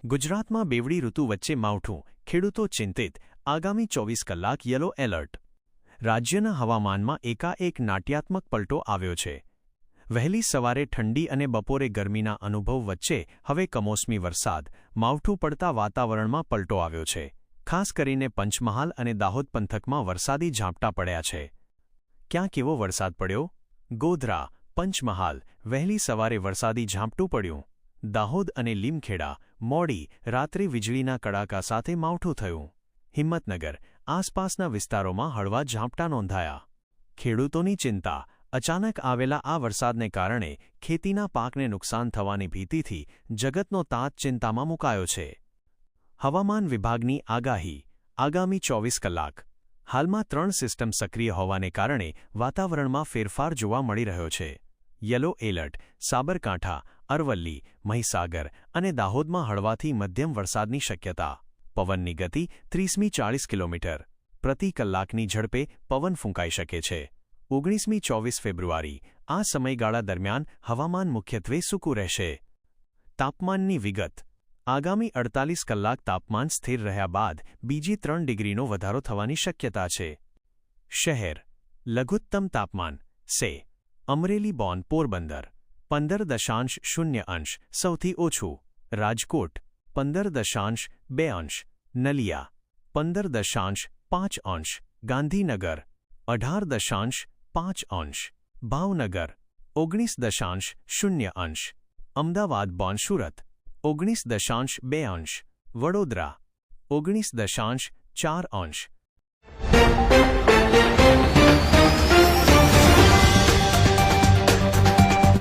ગુજરાતમાં બેવડી ઋતુ વચ્ચે માવઠું, ખેડૂતો ચિંતિત, આગામી 24 કલાક યલો એલર્ટ. રાજ્યના હવામાનમાં એકાએક નાટ્યાત્મક પલટો આવ્યો છે. વહેલી સવારે ઠંડી અને બપોરે ગરમીના અનુભવ વચ્ચે હવે કમોસમી વરસાદ, માવઠું પડતા વાતાવરણમાં પલટો આવ્યો છે. ખાસ કરીને પંચમહાલ અને દાહોદ પંથકમાં વરસાદી ઝાપટા પડ્યા છે. ક્યાં કેવો વરસાદ પડ્યો? ગોધરા, પંચમહાલ વહેલી સવારે વરસાદી ઝાપટું પડ્યું. દાહોદ અને લીમખેડા મોડી રાત્રે વીજળીના કડાકા સાથે માવઠું થયું. હિંમતનગર આસપાસના વિસ્તારોમાં હળવા ઝાપટા નોંધાયા. ખેડૂતોની ચિંતા. અચાનક આવેલા આ વરસાદને કારણે ખેતીના પાકને નુકસાન થવાની ભીતિથી જગતનો તાત ચિંતામાં મુકાયો છે. હવામાન વિભાગની આગાહી. આગામી 24 કલાક. હાલમાં 3 સિસ્ટમ સક્રિય હોવાને કારણે વાતાવરણમાં ફેરફાર જોવા મળી રહ્યો છે. Yellow alert. સાબરકાંઠા, અરવલ્લી, મહીસાગર અને દાહોદમાં હળવાથી મધ્યમ વરસાદની શક્યતા. પવનની ગતિ 30મી 40 કિલોમીટર પ્રતિ કલાકની ઝડપે પવન ફૂંકાઈ શકે છે. 19મી 24 ફેબ્રુઆરી. આ સમયગાળા દરમિયાન હવામાન મુખ્યત્વે સૂકું રહેશે. તાપમાનની વિગત. આગામી 48 કલાક તાપમાન સ્થિર રહ્યા બાદ બીજી 3 ડિગ્રીનો વધારો થવાની શક્યતા છે. શહેર. લઘુત્તમ તાપમાન સે. અમરેલી બોન પોરબંદર 15.0 સૌથી ઓછું. રાજકોટ 15.2 નલિયા 15.5 ગાંધીનગર 18.5 ભાવનગર 19.0 અમદાવાદ બોન સુરત 19.2 વડોદરા 19.4